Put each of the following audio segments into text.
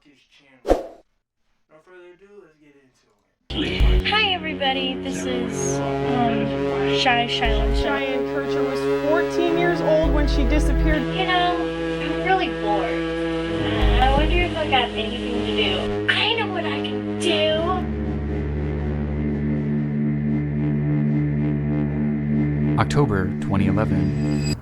darkest channel. No further ado, let's get into it. Hi everybody, this is Cheyenne. Cheyenne Kircher was 14 years old when she disappeared. You know, I'm really bored. I wonder if I got anything to do. I know what I can do. October 2011.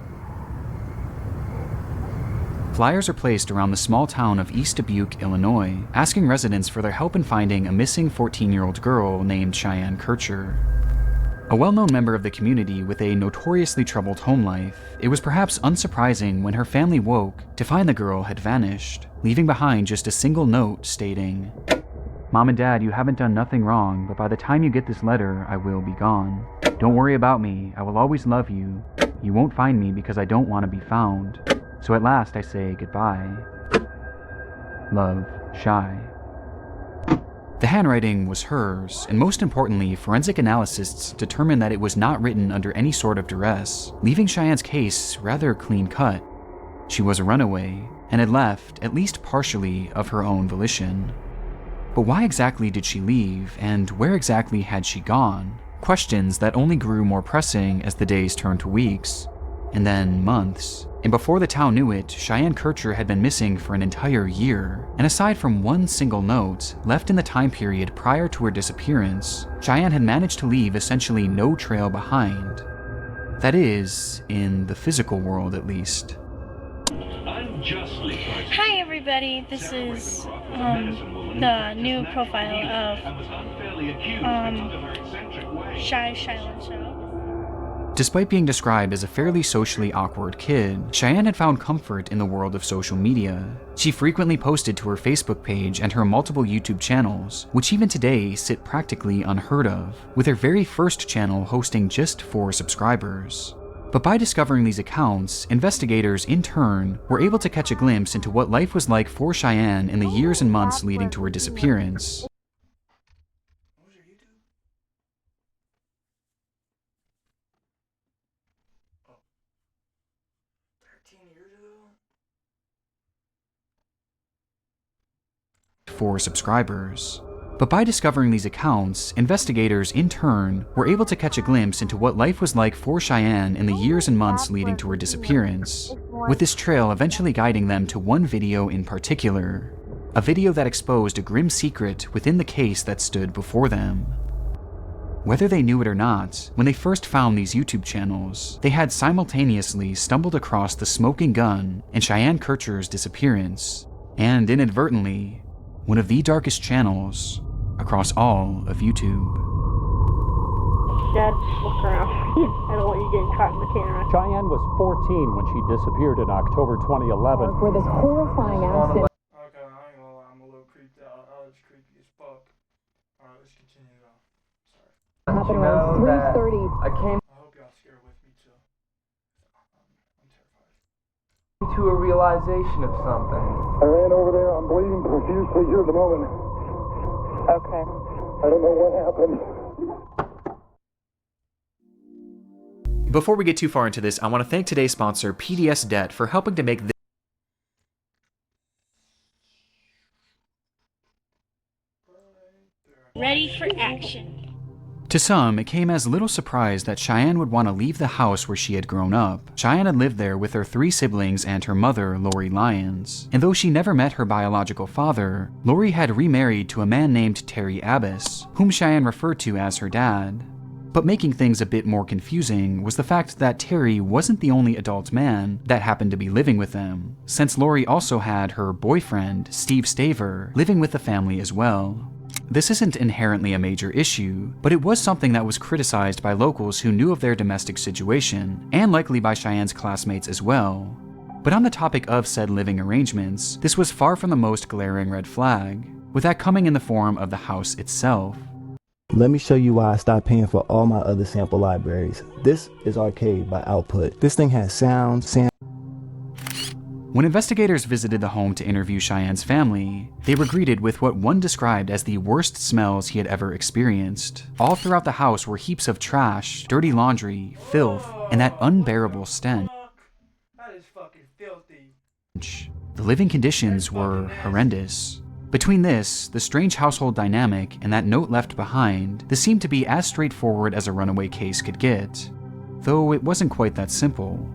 Flyers are placed around the small town of East Dubuque, Illinois, asking residents for their help in finding a missing 14-year-old girl named Cheyenne Kircher. A well-known member of the community with a notoriously troubled home life, it was perhaps unsurprising when her family woke to find the girl had vanished, leaving behind just a single note stating, "Mom and Dad, you haven't done nothing wrong, but by the time you get this letter, I will be gone. Don't worry about me, I will always love you. You won't find me because I don't want to be found. So at last I say goodbye. Love, Shy." The handwriting was hers, and most importantly, forensic analysts determined that it was not written under any sort of duress, leaving Cheyenne's case rather clean-cut. She was a runaway, and had left, at least partially, of her own volition. But why exactly did she leave, and where exactly had she gone? Questions that only grew more pressing as the days turned to weeks, and then months. And before the town knew it, Cheyenne Kircher had been missing for an entire year. And aside from one single note, left in the time period prior to her disappearance, Cheyenne had managed to leave essentially no trail behind. That is, in the physical world at least. Hi everybody, this is the new profile of Cheyenne. Despite being described as a fairly socially awkward kid, Cheyenne had found comfort in the world of social media. She frequently posted to her Facebook page and her multiple YouTube channels, which even today sit practically unheard of, with her very first channel hosting just 4 subscribers. But by discovering these accounts, investigators in turn were able to catch a glimpse into what life was like for Cheyenne in the years and months leading to her disappearance. For subscribers. But by discovering these accounts, investigators in turn were able to catch a glimpse into what life was like for Cheyenne in the years and months leading to her disappearance, with this trail eventually guiding them to one video in particular, a video that exposed a grim secret within the case that stood before them. Whether they knew it or not, when they first found these YouTube channels, they had simultaneously stumbled across the smoking gun and Cheyenne Kircher's disappearance, and inadvertently, one of the darkest channels across all of YouTube. Dad, look around. I don't want you getting caught in the camera. Cheyenne was 14 when she disappeared in October 2011. Where this horrifying accident. Okay, I ain't gonna lie, I'm a little creeped out. I was creepy as fuck. Alright, let's continue though. Sorry. Happened around 3:30. I hope y'all scared with me too. I'm terrified. To a realization of something. I ran over there. I'm bleeding profusely here at the moment. Okay. I don't know what happened. Before we get too far into this, I want to thank today's sponsor, PDS Debt, for helping to make this Ready for action. To some, it came as little surprise that Cheyenne would want to leave the house where she had grown up. Cheyenne had lived there with her 3 siblings and her mother, Lori Lyons. And though she never met her biological father, Lori had remarried to a man named Terry Abbas, whom Cheyenne referred to as her dad. But making things a bit more confusing was the fact that Terry wasn't the only adult man that happened to be living with them, since Lori also had her boyfriend, Steve Staver, living with the family as well. This isn't inherently a major issue, but it was something that was criticized by locals who knew of their domestic situation, and likely by Cheyenne's classmates as well. But on the topic of said living arrangements, this was far from the most glaring red flag, with that coming in the form of the house itself. Let me show you why I stopped paying for all my other sample libraries. This is Arcade by Output. This thing has sound. When investigators visited the home to interview Cheyenne's family, they were greeted with what one described as the worst smells he had ever experienced. All throughout the house were heaps of trash, dirty laundry, filth, and that unbearable stench. That is fucking filthy. The living conditions were horrendous. Between this, the strange household dynamic, and that note left behind, this seemed to be as straightforward as a runaway case could get. Though it wasn't quite that simple.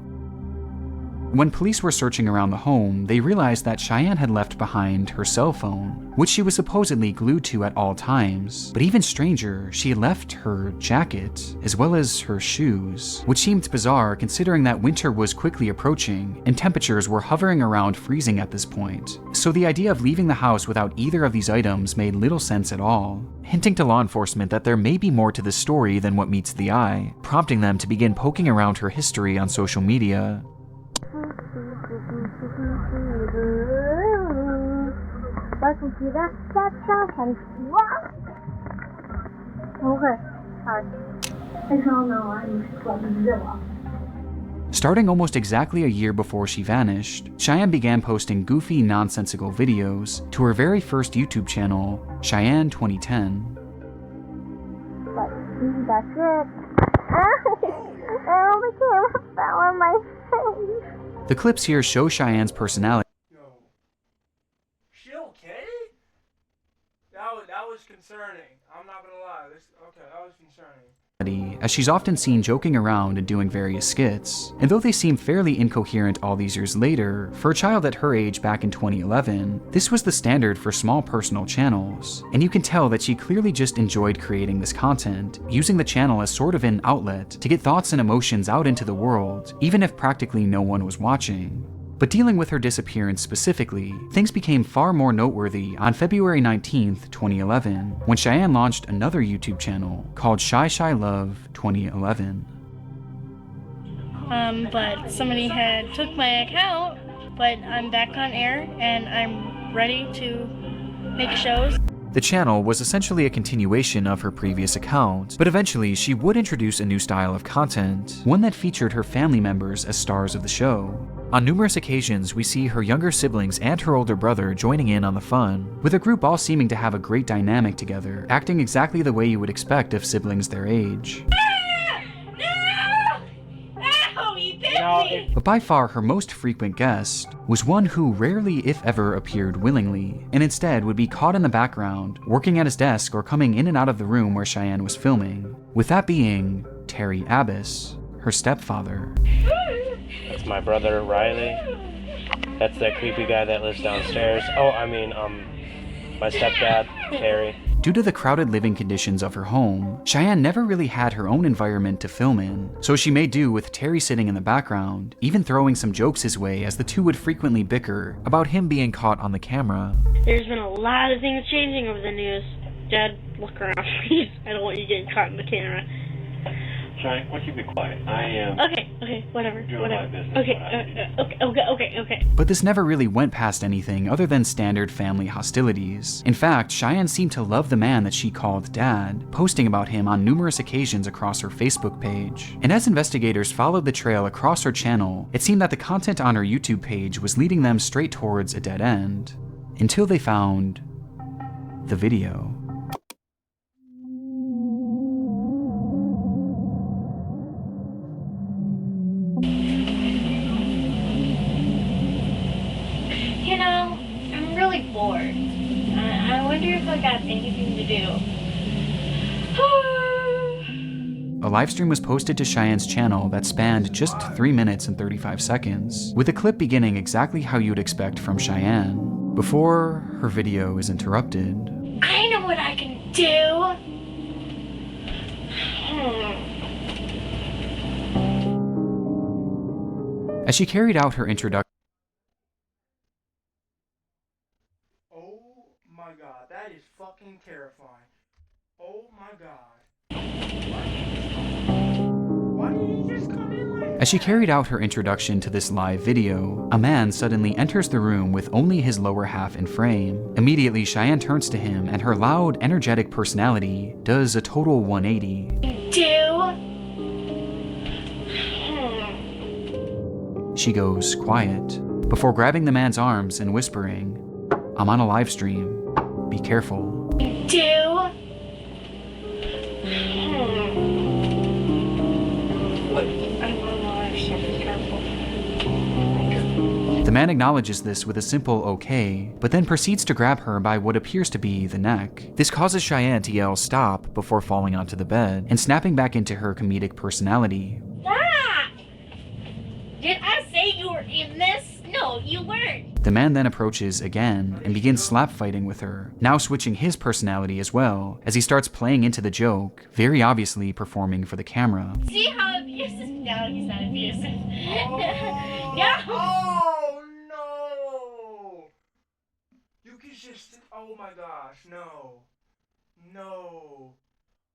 When police were searching around the home, they realized that Cheyenne had left behind her cell phone, which she was supposedly glued to at all times. But even stranger, she had left her jacket, as well as her shoes, which seemed bizarre considering that winter was quickly approaching and temperatures were hovering around freezing at this point. So the idea of leaving the house without either of these items made little sense at all, hinting to law enforcement that there may be more to this story than what meets the eye, prompting them to begin poking around her history on social media. Starting almost exactly a year before she vanished, Cheyenne began posting goofy, nonsensical videos to her very first YouTube channel, Cheyenne 2010. That's it. I only came fell on my face. The clips here show Cheyenne's personality. Yo, she okay? That was concerning. I'm not gonna lie. That was concerning. As she's often seen joking around and doing various skits. And though they seem fairly incoherent all these years later, for a child at her age back in 2011, this was the standard for small personal channels. And you can tell that she clearly just enjoyed creating this content, using the channel as sort of an outlet to get thoughts and emotions out into the world, even if practically no one was watching. But dealing with her disappearance specifically, things became far more noteworthy on February 19th, 2011, when Cheyenne launched another YouTube channel called Shy Shy Love 2011. But somebody had took my account, but I'm back on air and I'm ready to make shows. The channel was essentially a continuation of her previous account, but eventually she would introduce a new style of content, one that featured her family members as stars of the show. On numerous occasions, we see her younger siblings and her older brother joining in on the fun, with the group all seeming to have a great dynamic together, acting exactly the way you would expect of siblings their age. But by far her most frequent guest was one who rarely if ever appeared willingly, and instead would be caught in the background, working at his desk or coming in and out of the room where Cheyenne was filming, with that being Terry Abbas, her stepfather. That's my brother Riley. That's that creepy guy that lives downstairs. My stepdad, Terry. Due to the crowded living conditions of her home, Cheyenne never really had her own environment to film in, so she made do with Terry sitting in the background, even throwing some jokes his way as the two would frequently bicker about him being caught on the camera. There's been a lot of things changing over the news. Dad, look around, please. I don't want you getting caught in the camera. Shine, why don't you be quiet? I am. Okay, whatever. Doing my business. Okay. But this never really went past anything other than standard family hostilities. In fact, Cheyenne seemed to love the man that she called Dad, posting about him on numerous occasions across her Facebook page. And as investigators followed the trail across her channel, it seemed that the content on her YouTube page was leading them straight towards a dead end. Until they found the video. You know, I'm really bored. I wonder if I got anything to do. A livestream was posted to Cheyenne's channel that spanned just 3 minutes and 35 seconds, with a clip beginning exactly how you'd expect from Cheyenne, before her video is interrupted. I know what I can do. As she carried out her introduction, Oh my god, that is fucking terrifying. Oh my god. Why did he just come in like As she carried out her introduction to this live video, a man suddenly enters the room with only his lower half in frame. Immediately, Cheyenne turns to him, and her loud, energetic personality does a total 180. She goes quiet, before grabbing the man's arms and whispering, "I'm on a live stream. Be careful." The man acknowledges this with a simple okay, but then proceeds to grab her by what appears to be the neck. This causes Cheyenne to yell stop before falling onto the bed and snapping back into her comedic personality. Stop! Did I say you were in this? No, you weren't. The man then approaches again and begins slap fighting with her, now switching his personality as well, as he starts playing into the joke, very obviously performing for the camera. See how abusive? No, he's not abusive. No! Oh no! You can just. Oh my gosh, no. No.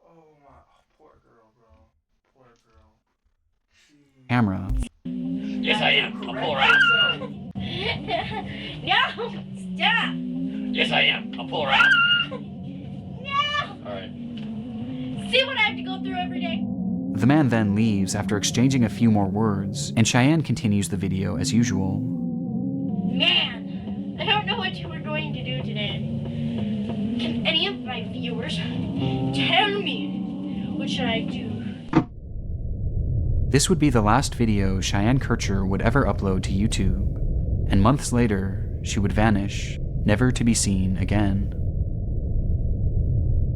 Oh my. Oh, poor girl, bro. Poor girl. Jeez. Camera. Yes, I am. I'll pull her out. No! Stop! Yes, I am. I'll pull her out. No! Alright. See what I have to go through every day? The man then leaves after exchanging a few more words, and Cheyenne continues the video as usual. Man, I don't know what you were going to do today. Can any of my viewers tell me what should I do? This would be the last video Cheyenne Kircher would ever upload to YouTube, and months later, she would vanish, never to be seen again.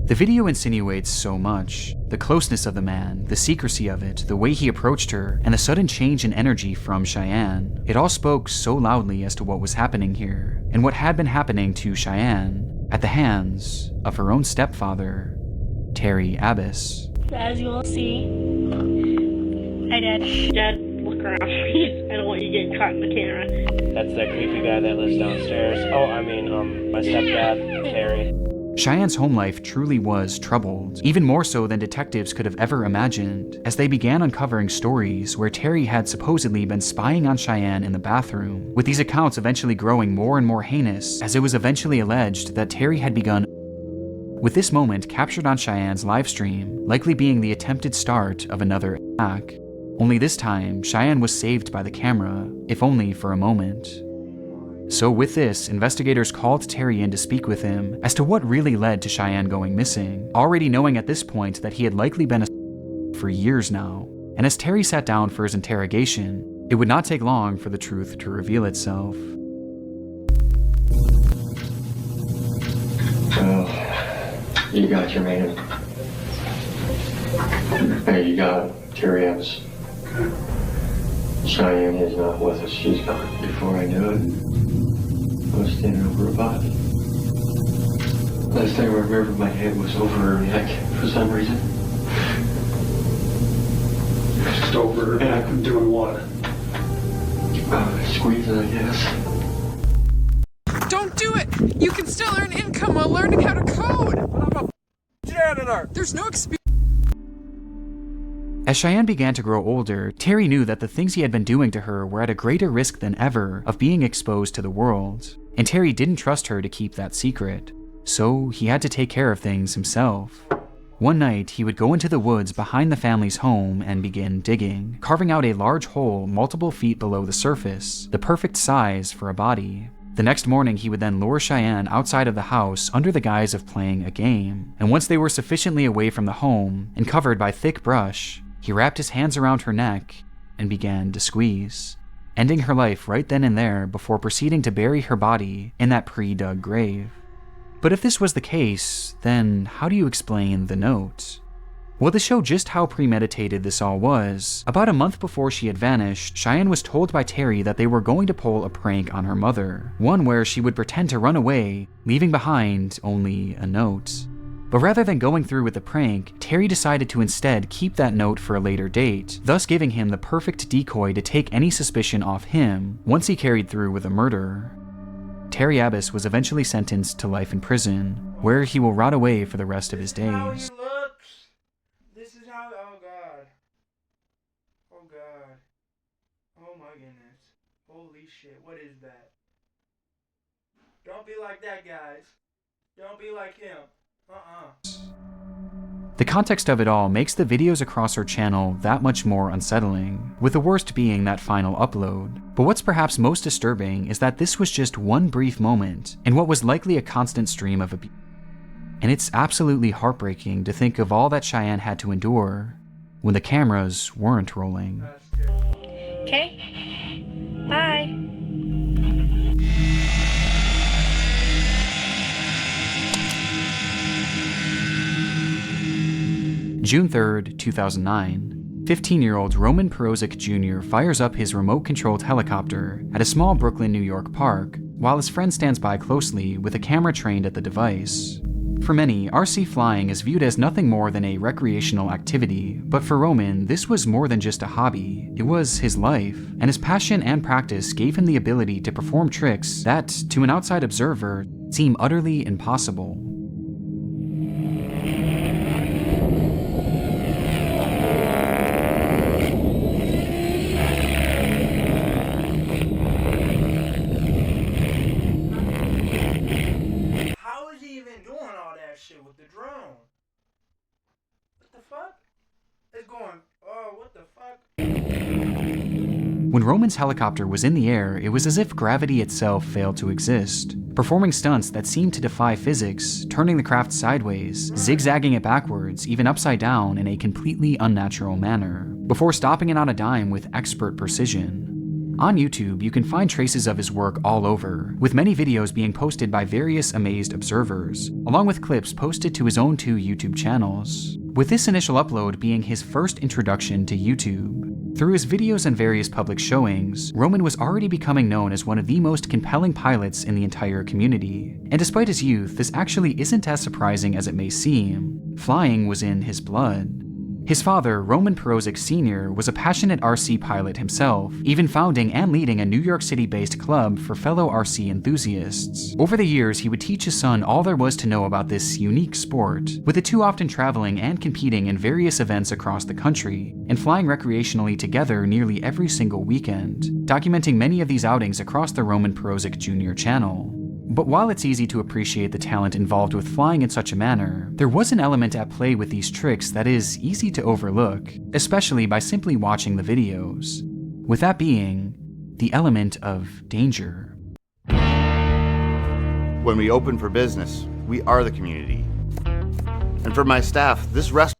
The video insinuates so much: the closeness of the man, the secrecy of it, the way he approached her, and the sudden change in energy from Cheyenne. It all spoke so loudly as to what was happening here, and what had been happening to Cheyenne at the hands of her own stepfather, Terry Abbas. As you will see, hi Dad. Dad, look around please. I don't want you getting caught in the camera. That's that creepy guy that lives downstairs. Oh, I mean, my stepdad, Terry. Cheyenne's home life truly was troubled, even more so than detectives could have ever imagined, as they began uncovering stories where Terry had supposedly been spying on Cheyenne in the bathroom, with these accounts eventually growing more and more heinous, as it was eventually alleged that Terry had begun, with this moment captured on Cheyenne's livestream likely being the attempted start of another attack. Only this time, Cheyenne was saved by the camera, if only for a moment. So with this, investigators called Terry in to speak with him as to what really led to Cheyenne going missing, already knowing at this point that he had likely been for years now. And as Terry sat down for his interrogation, it would not take long for the truth to reveal itself. Well, you got your man. Hey, you got Terry Abbas. Cheyenne is not with us. She's gone. Before I knew it, I was standing over her body. Last time I remember, my head was over her neck for some reason. Just over her neck and doing what? Squeezing, I guess. Don't do it! You can still earn income while learning how to code! I'm a janitor! There's no experience. As Cheyenne began to grow older, Terry knew that the things he had been doing to her were at a greater risk than ever of being exposed to the world, and Terry didn't trust her to keep that secret, so he had to take care of things himself. One night, he would go into the woods behind the family's home and begin digging, carving out a large hole multiple feet below the surface, the perfect size for a body. The next morning, he would then lure Cheyenne outside of the house under the guise of playing a game, and once they were sufficiently away from the home and covered by thick brush, he wrapped his hands around her neck and began to squeeze, ending her life right then and there before proceeding to bury her body in that pre-dug grave. But if this was the case, then how do you explain the note? Well, to show just how premeditated this all was, about a month before she had vanished, Cheyenne was told by Terry that they were going to pull a prank on her mother, one where she would pretend to run away, leaving behind only a note. But rather than going through with the prank, Terry decided to instead keep that note for a later date, thus giving him the perfect decoy to take any suspicion off him once he carried through with a murder. Terry Abbas was eventually sentenced to life in prison, where he will rot away for the rest of his days. This is how. Oh god. Oh god. Oh my goodness. Holy shit. What is that? Don't be like that, guys. Don't be like him. The context of it all makes the videos across her channel that much more unsettling, with the worst being that final upload. But what's perhaps most disturbing is that this was just one brief moment in what was likely a constant stream of abuse. And it's absolutely heartbreaking to think of all that Cheyenne had to endure when the cameras weren't rolling. Okay. Bye. June 3rd, 2009. 15-year-old Roman Perozic Jr. fires up his remote-controlled helicopter at a small Brooklyn, New York park, while his friend stands by closely with a camera trained at the device. For many, RC flying is viewed as nothing more than a recreational activity, but for Roman, this was more than just a hobby. It was his life, and his passion and practice gave him the ability to perform tricks that, to an outside observer, seem utterly impossible. Shit with the drone. What the fuck? It's going, oh, what the fuck? When Roman's helicopter was in the air, it was as if gravity itself failed to exist, performing stunts that seemed to defy physics, turning the craft sideways, zigzagging it backwards, even upside down in a completely unnatural manner, before stopping it on a dime with expert precision. On YouTube, you can find traces of his work all over, with many videos being posted by various amazed observers, along with clips posted to his own 2 YouTube channels, with this initial upload being his first introduction to YouTube. Through his videos and various public showings, Roman was already becoming known as one of the most compelling pilots in the entire community, and despite his youth, this actually isn't as surprising as it may seem. Flying was in his blood. His father, Roman Perozic Sr., was a passionate RC pilot himself, even founding and leading a New York City-based club for fellow RC enthusiasts. Over the years, he would teach his son all there was to know about this unique sport, with the two often traveling and competing in various events across the country, and flying recreationally together nearly every single weekend, documenting many of these outings across the Roman Perozic Jr. channel. But while it's easy to appreciate the talent involved with flying in such a manner, there was an element at play with these tricks that is easy to overlook, especially by simply watching the videos. With that being, the element of danger. When we open for business, we are the community. And for my staff, this restaurant.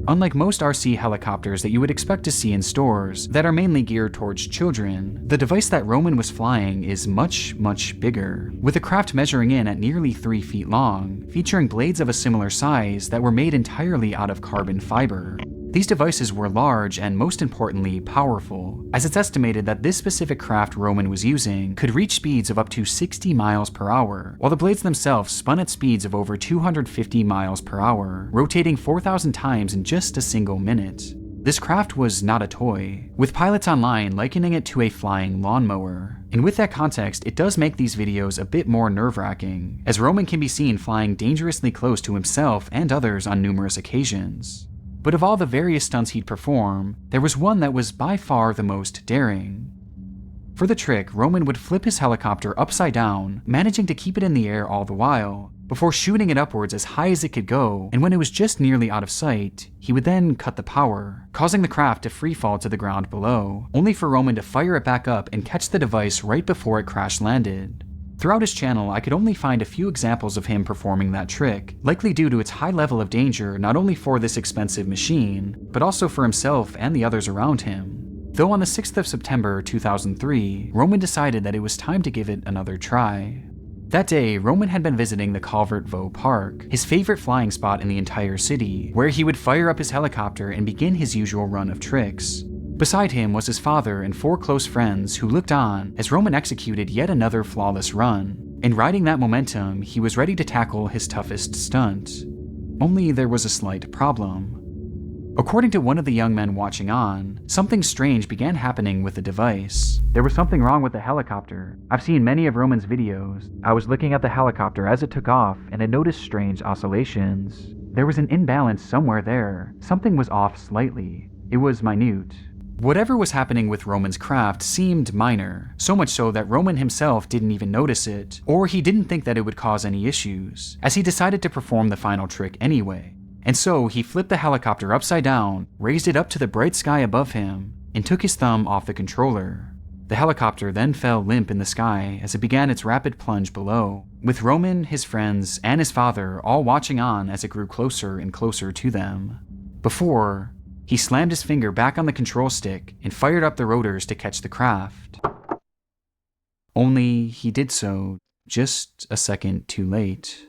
Unlike most RC helicopters that you would expect to see in stores that are mainly geared towards children, the device that Roman was flying is much, much bigger, with the craft measuring in at nearly 3 feet long, featuring blades of a similar size that were made entirely out of carbon fiber. These devices were large and, most importantly, powerful, as it's estimated that this specific craft Roman was using could reach speeds of up to 60 miles per hour, while the blades themselves spun at speeds of over 250 miles per hour, rotating 4,000 times in just a single minute. This craft was not a toy, with pilots online likening it to a flying lawnmower. And with that context, it does make these videos a bit more nerve-wracking, as Roman can be seen flying dangerously close to himself and others on numerous occasions. But of all the various stunts he'd perform, there was one that was by far the most daring. For the trick, Roman would flip his helicopter upside down, managing to keep it in the air all the while, before shooting it upwards as high as it could go, and when it was just nearly out of sight, he would then cut the power, causing the craft to freefall to the ground below, only for Roman to fire it back up and catch the device right before it crash-landed. Throughout his channel, I could only find a few examples of him performing that trick, likely due to its high level of danger not only for this expensive machine, but also for himself and the others around him. Though on the 6th of September 2003, Roman decided that it was time to give it another try. That day, Roman had been visiting the Calvert Vaux Park, his favorite flying spot in the entire city, where he would fire up his helicopter and begin his usual run of tricks. Beside him was his father and 4 close friends who looked on as Roman executed yet another flawless run, and riding that momentum, he was ready to tackle his toughest stunt. Only there was a slight problem. According to one of the young men watching on, something strange began happening with the device. There was something wrong with the helicopter. I've seen many of Roman's videos. I was looking at the helicopter as it took off and I noticed strange oscillations. There was an imbalance somewhere there. Something was off slightly. It was minute. Whatever was happening with Roman's craft seemed minor, so much so that Roman himself didn't even notice it, or he didn't think that it would cause any issues, as he decided to perform the final trick anyway. And so he flipped the helicopter upside down, raised it up to the bright sky above him, and took his thumb off the controller. The helicopter then fell limp in the sky as it began its rapid plunge below, with Roman, his friends, and his father all watching on as it grew closer and closer to them. Before, he slammed his finger back on the control stick and fired up the rotors to catch the craft. Only he did so just a second too late.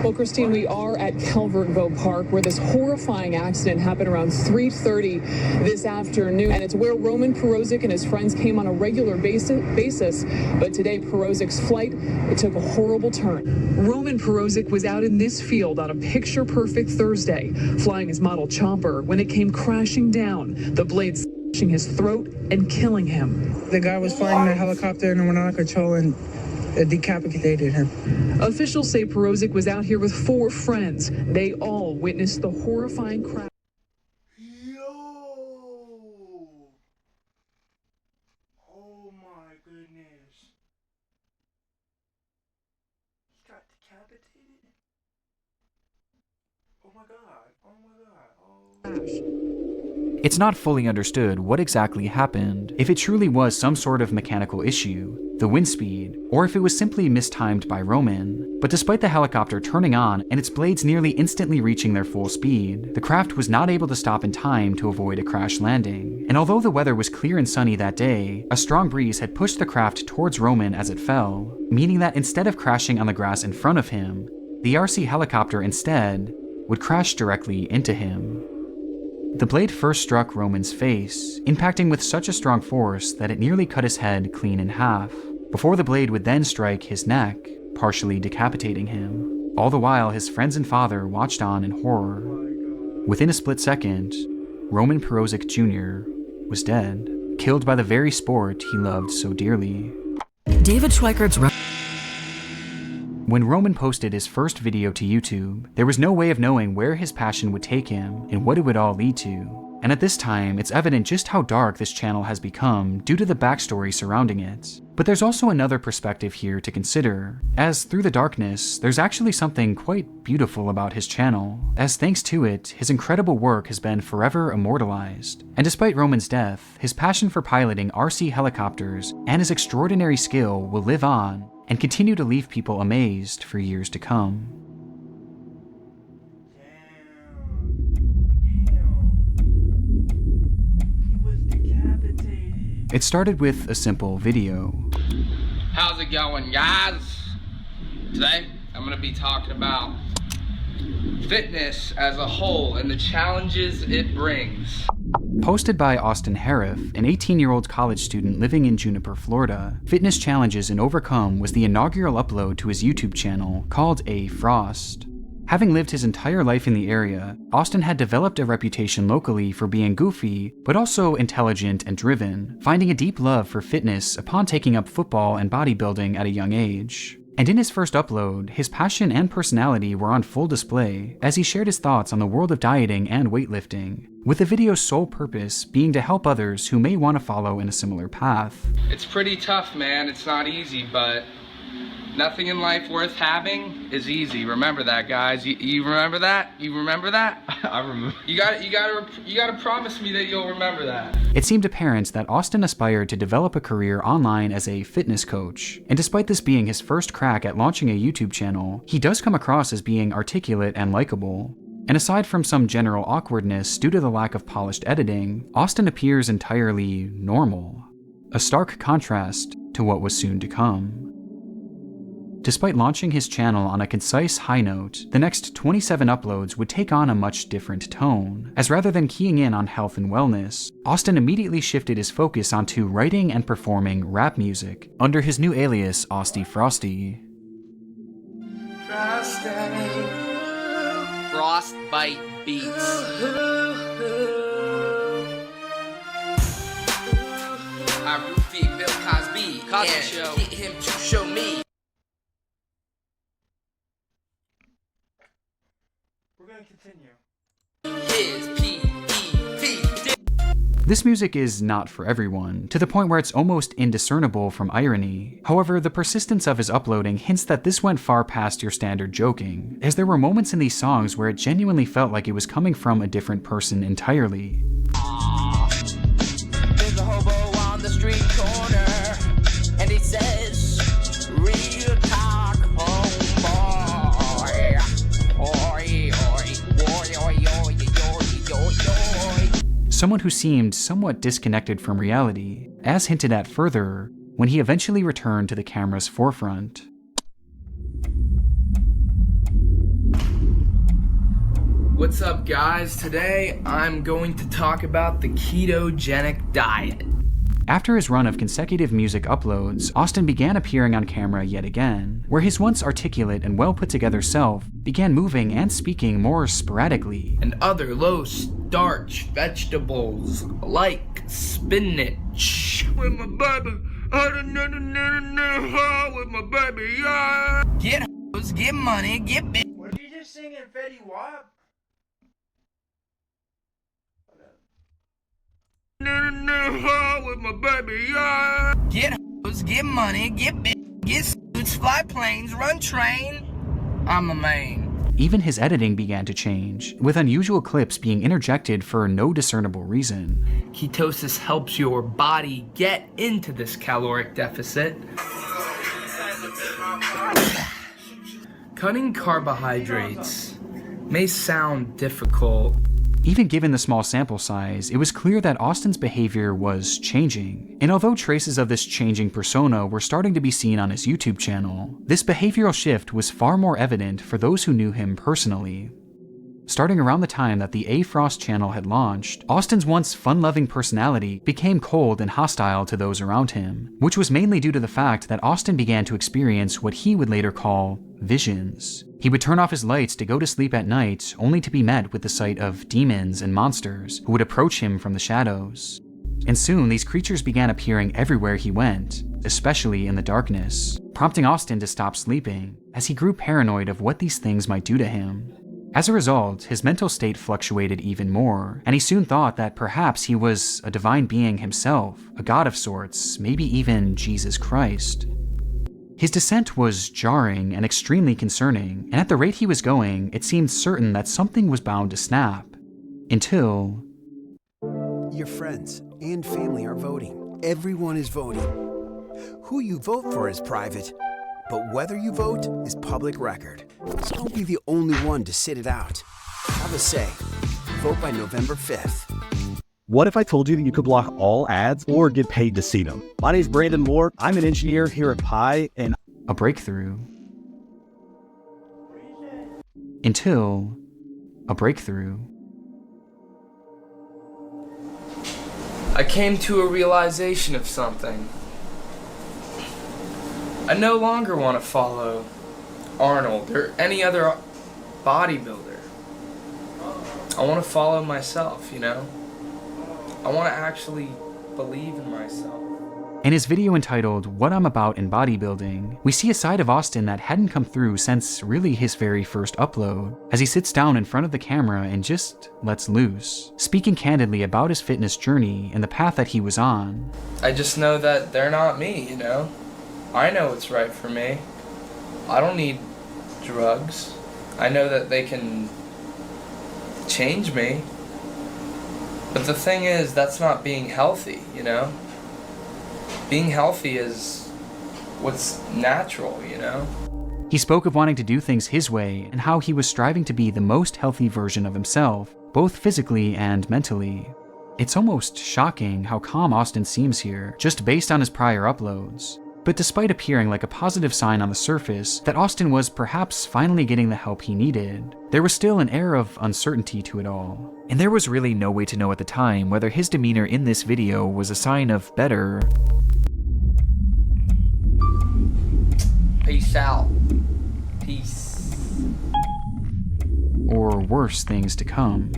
Well, Christine, we are at Calvertville Park, where this horrifying accident happened around 3:30 this afternoon. And it's where Roman Perozic and his friends came on a regular basis. But today, Perozic's flight, it took a horrible turn. Roman Perozic was out in this field on a picture-perfect Thursday, flying his model chopper, when it came crashing down, the blade slashing his throat and killing him. The guy was flying the helicopter and went out of control and decapitated him. Officials say Perozic was out here with 4 friends. They all witnessed the horrifying crash. Oh my goodness. He got decapitated? Oh my god. Oh my god. Oh. It's not fully understood what exactly happened, if it truly was some sort of mechanical issue, the wind speed, or if it was simply mistimed by Roman. But despite the helicopter turning on and its blades nearly instantly reaching their full speed, the craft was not able to stop in time to avoid a crash landing. And although the weather was clear and sunny that day, a strong breeze had pushed the craft towards Roman as it fell, meaning that instead of crashing on the grass in front of him, the RC helicopter instead would crash directly into him. The blade first struck Roman's face, impacting with such a strong force that it nearly cut his head clean in half, before the blade would then strike his neck, partially decapitating him. All the while, his friends and father watched on in horror. Within a split second, Roman Perozic Jr. was dead, killed by the very sport he loved so dearly. David Schweikert's When Roman posted his first video to YouTube, there was no way of knowing where his passion would take him and what it would all lead to. And at this time, it's evident just how dark this channel has become due to the backstory surrounding it. But there's also another perspective here to consider, as through the darkness, there's actually something quite beautiful about his channel, as thanks to it, his incredible work has been forever immortalized. And despite Roman's death, his passion for piloting RC helicopters and his extraordinary skill will live on and continue to leave people amazed for years to come. He was decapitated. It started with a simple video. How's it going, guys? Today, I'm gonna be talking about fitness as a whole and the challenges it brings. Posted by Austin Harriff, an 18-year-old college student living in Juniper, Florida, Fitness Challenges and Overcome was the inaugural upload to his YouTube channel called A Frost. Having lived his entire life in the area, Austin had developed a reputation locally for being goofy, but also intelligent and driven, finding a deep love for fitness upon taking up football and bodybuilding at a young age. And in his first upload, his passion and personality were on full display as he shared his thoughts on the world of dieting and weightlifting, with the video's sole purpose being to help others who may want to follow in a similar path. It's pretty tough, man. It's not easy, but nothing in life worth having is easy. Remember that, guys. You remember that? You remember that? I remember. You gotta promise me that you'll remember that. It seemed apparent that Austin aspired to develop a career online as a fitness coach, and despite this being his first crack at launching a YouTube channel, he does come across as being articulate and likable. And aside from some general awkwardness due to the lack of polished editing, Austin appears entirely normal, a stark contrast to what was soon to come. Despite launching his channel on a concise high note, the next 27 uploads would take on a much different tone, as rather than keying in on health and wellness, Austin immediately shifted his focus onto writing and performing rap music under his new alias Austy Frosty. Frostbite Beats. I roofie Bill Cosby. Cosby Show. Get him to show me. We're gonna continue. This music is not for everyone, to the point where it's almost indiscernible from irony. However, the persistence of his uploading hints that this went far past your standard joking, as there were moments in these songs where it genuinely felt like it was coming from a different person entirely. There's a hobo on the street corner, and he says, real talk, homeboy. Oi, Someone who seemed somewhat disconnected from reality, as hinted at further when he eventually returned to the camera's forefront. What's up, guys? Today I'm going to talk about the ketogenic diet. After his run of consecutive music uploads, Austin began appearing on camera yet again, where his once articulate and well put together self began moving and speaking more sporadically. And other low-starch vegetables like spinach. With my baby, with my baby, yeah. Get hoes, get money, get bitch. What did you just sing in Fetty Wap? With my baby, yeah. Get hoes, get money, get bitch, get suits, fly planes, run train. I'm a man. Even his editing began to change, with unusual clips being interjected for no discernible reason. Ketosis helps your body get into this caloric deficit. Cutting carbohydrates may sound difficult. Even given the small sample size, it was clear that Austin's behavior was changing. And although traces of this changing persona were starting to be seen on his YouTube channel, this behavioral shift was far more evident for those who knew him personally. Starting around the time that the A Frost channel had launched, Austin's once fun-loving personality became cold and hostile to those around him, which was mainly due to the fact that Austin began to experience what he would later call visions. He would turn off his lights to go to sleep at night, only to be met with the sight of demons and monsters who would approach him from the shadows. And soon these creatures began appearing everywhere he went, especially in the darkness, prompting Austin to stop sleeping, as he grew paranoid of what these things might do to him. As a result, his mental state fluctuated even more, and he soon thought that perhaps he was a divine being himself, a god of sorts, maybe even Jesus Christ. His descent was jarring and extremely concerning, and at the rate he was going, it seemed certain that something was bound to snap. Until... Your friends and family are voting. Everyone is voting. Who you vote for is private, but whether you vote is public record. So don't be the only one to sit it out. Have a say. Vote by November 5th. What if I told you that you could block all ads or get paid to see them? My name's Brandon Moore. I'm an engineer here at Pi, and a breakthrough. Until a breakthrough. I came to a realization of something. I no longer want to follow Arnold or any other bodybuilder. I want to follow myself, you know? I want to actually believe in myself. In his video entitled What I'm About in Bodybuilding, we see a side of Austin that hadn't come through since really his very first upload, as he sits down in front of the camera and just lets loose, speaking candidly about his fitness journey and the path that he was on. I just know that they're not me, you know? I know what's right for me. I don't need drugs. I know that they can change me. But the thing is, that's not being healthy, you know? Being healthy is what's natural, you know? He spoke of wanting to do things his way and how he was striving to be the most healthy version of himself, both physically and mentally. It's almost shocking how calm Austin seems here, just based on his prior uploads. But despite appearing like a positive sign on the surface that Austin was perhaps finally getting the help he needed, there was still an air of uncertainty to it all. And there was really no way to know at the time whether his demeanor in this video was a sign of better... Peace out. Peace. or worse things to come.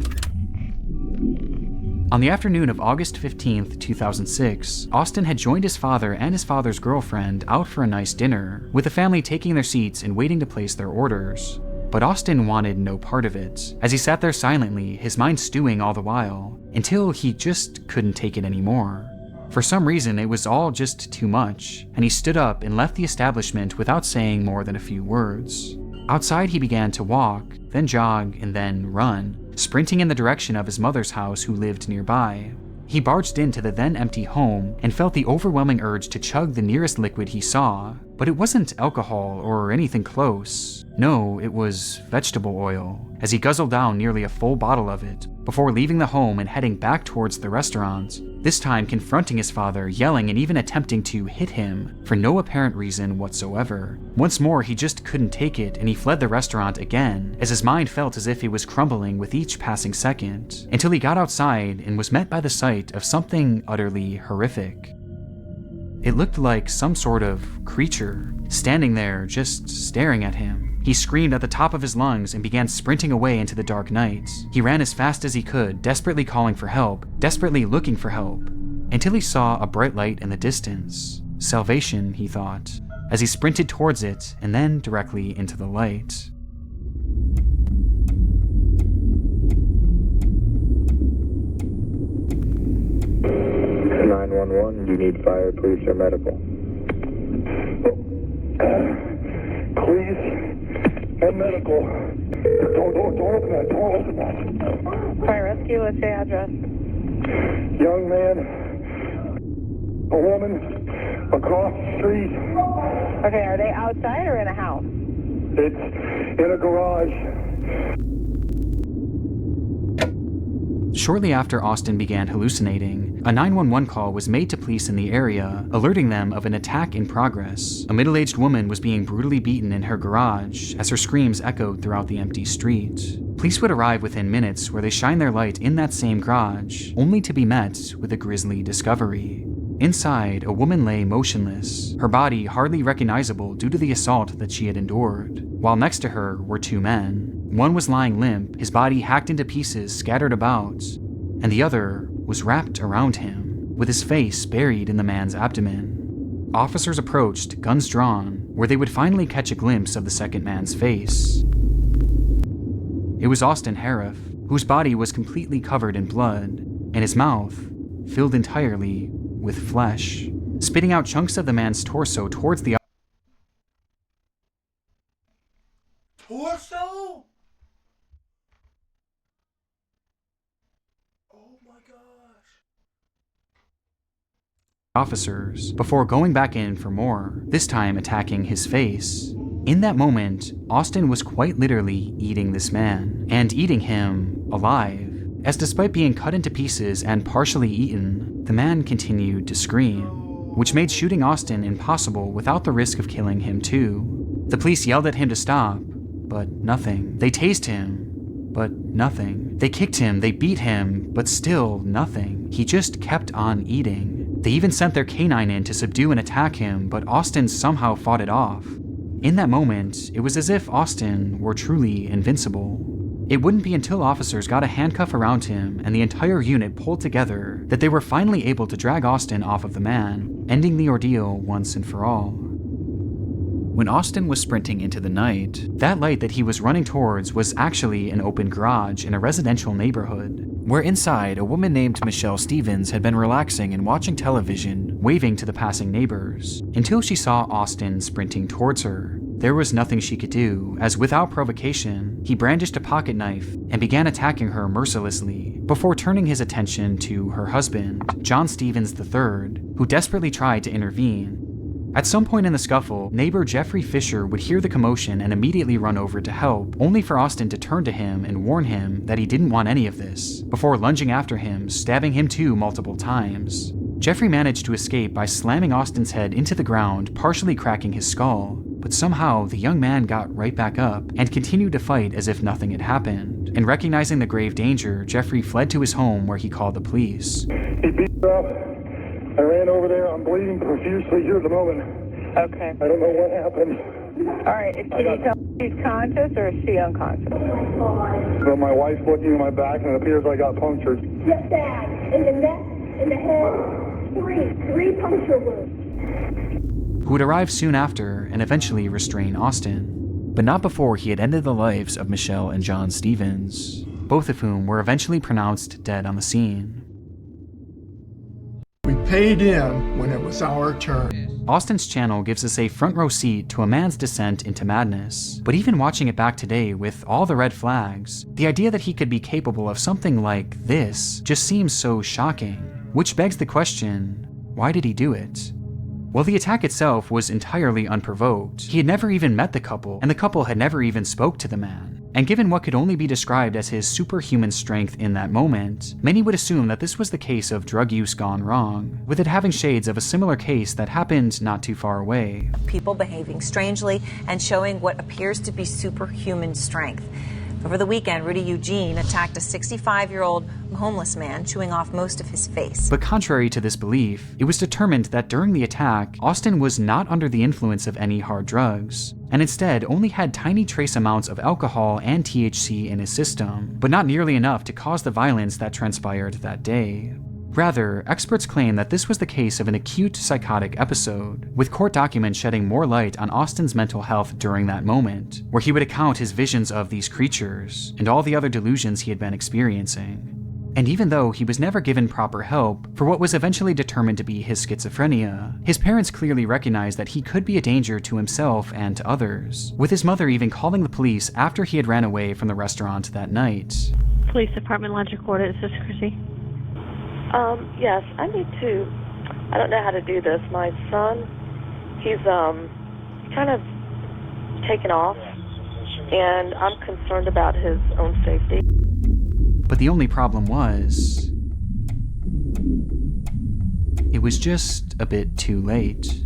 On the afternoon of August 15th, 2006, Austin had joined his father and his father's girlfriend out for a nice dinner, with the family taking their seats and waiting to place their orders. But Austin wanted no part of it, as he sat there silently, his mind stewing all the while, until he just couldn't take it anymore. For some reason, it was all just too much, and he stood up and left the establishment without saying more than a few words. Outside, he began to walk, then jog, and then run, sprinting in the direction of his mother's house, who lived nearby. He barged into the then empty home and felt the overwhelming urge to chug the nearest liquid he saw, But it wasn't alcohol or anything close. No, it was vegetable oil, as he guzzled down nearly a full bottle of it before leaving the home and heading back towards the restaurant, this time confronting his father, yelling and even attempting to hit him for no apparent reason whatsoever. Once more, he just couldn't take it, and he fled the restaurant again, as his mind felt as if it was crumbling with each passing second, until he got outside and was met by the sight of something utterly horrific. It looked like some sort of creature, standing there just staring at him. He screamed at the top of his lungs and began sprinting away into the dark night. He ran as fast as he could, desperately calling for help, desperately looking for help, until he saw a bright light in the distance. Salvation, he thought, as he sprinted towards it and then directly into the light. Do you need fire, police, or medical? Police and medical. Don't open that. Don't open that. Fire rescue, what's your address? Young man, a woman, across the street. Okay, are they outside or in a house? It's in a garage. Shortly after Austin began hallucinating, a 911 call was made to police in the area, alerting them of an attack in progress. A middle-aged woman was being brutally beaten in her garage as her screams echoed throughout the empty street. Police would arrive within minutes, where they shine their light in that same garage, only to be met with a grisly discovery. Inside, a woman lay motionless, her body hardly recognizable due to the assault that she had endured, while next to her were two men. One was lying limp, his body hacked into pieces scattered about, and the other was wrapped around him, with his face buried in the man's abdomen. Officers approached, guns drawn, where they would finally catch a glimpse of the second man's face. It was Austin Harif, whose body was completely covered in blood, and his mouth filled entirely with flesh, spitting out chunks of the man's torso towards the torso? Oh my gosh. officers, before going back in for more, this time attacking his face. In that moment, Austin was quite literally eating this man, and eating him alive, as despite being cut into pieces and partially eaten, the man continued to scream, which made shooting Austin impossible without the risk of killing him too. The police yelled at him to stop, but nothing. They tased him, but nothing. They kicked him, they beat him, but still nothing. He just kept on eating. They even sent their canine in to subdue and attack him, but Austin somehow fought it off. In that moment, it was as if Austin were truly invincible. It wouldn't be until officers got a handcuff around him and the entire unit pulled together that they were finally able to drag Austin off of the man, ending the ordeal once and for all. When Austin was sprinting into the night, that light that he was running towards was actually an open garage in a residential neighborhood, where inside a woman named Michelle Stevens had been relaxing and watching television, waving to the passing neighbors, until she saw Austin sprinting towards her. There was nothing she could do, as without provocation, he brandished a pocket knife and began attacking her mercilessly, before turning his attention to her husband, John Stevens III, who desperately tried to intervene. At some point in the scuffle, neighbor Jeffrey Fisher would hear the commotion and immediately run over to help, only for Austin to turn to him and warn him that he didn't want any of this, before lunging after him, stabbing him too multiple times. Jeffrey managed to escape by slamming Austin's head into the ground, partially cracking his skull, but somehow the young man got right back up and continued to fight as if nothing had happened. And recognizing the grave danger, Jeffrey fled to his home where he called the police. He beat her up. I ran over there. I'm bleeding profusely here at the moment. Okay. I don't know what happened. All right, can you tell if she's conscious or is she unconscious? Well, my wife's looking at my back and it appears I got punctured. Just that. In the neck, in the head, three puncture wounds. Who would arrive soon after and eventually restrain Austin, but not before he had ended the lives of Michelle and John Stevens, both of whom were eventually pronounced dead on the scene. We paid in when it was our turn. Austin's channel gives us a front row seat to a man's descent into madness, but even watching it back today with all the red flags, the idea that he could be capable of something like this just seems so shocking, which begs the question, why did he do it? While the attack itself was entirely unprovoked, he had never even met the couple, and the couple had never even spoke to the man. And given what could only be described as his superhuman strength in that moment, many would assume that this was the case of drug use gone wrong, with it having shades of a similar case that happened not too far away. People behaving strangely and showing what appears to be superhuman strength. Over the weekend, Rudy Eugene attacked a 65-year-old homeless man, chewing off most of his face. But contrary to this belief, it was determined that during the attack, Austin was not under the influence of any hard drugs, and instead only had tiny trace amounts of alcohol and THC in his system, but not nearly enough to cause the violence that transpired that day. Rather, experts claim that this was the case of an acute psychotic episode, with court documents shedding more light on Austin's mental health during that moment, where he would account his visions of these creatures and all the other delusions he had been experiencing. And even though he was never given proper help for what was eventually determined to be his schizophrenia, his parents clearly recognized that he could be a danger to himself and to others, with his mother even calling the police after he had ran away from the restaurant that night. Police Department Lunch Recorder, this is Chrissy. Yes, I don't know how to do this. My son, he's kind of taken off, and I'm concerned about his own safety. But the only problem was, it was just a bit too late.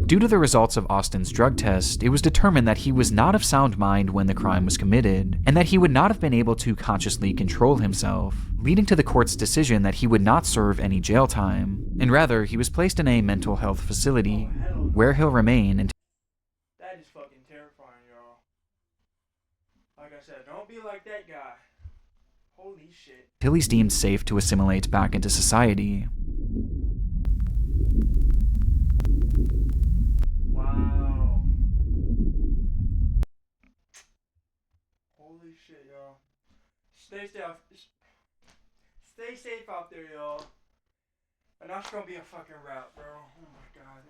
Due to the results of Austin's drug test, it was determined that he was not of sound mind when the crime was committed, and that he would not have been able to consciously control himself, leading to the court's decision that he would not serve any jail time, and rather he was placed in a mental health facility, where he'll remain until— That is fucking terrifying, y'all. Like I said, don't be like that guy. Holy shit. he's deemed safe to assimilate back into society. Wow. Holy shit, y'all. Stay safe out there, y'all. And that's gonna be a fucking wrap, bro. Oh my god.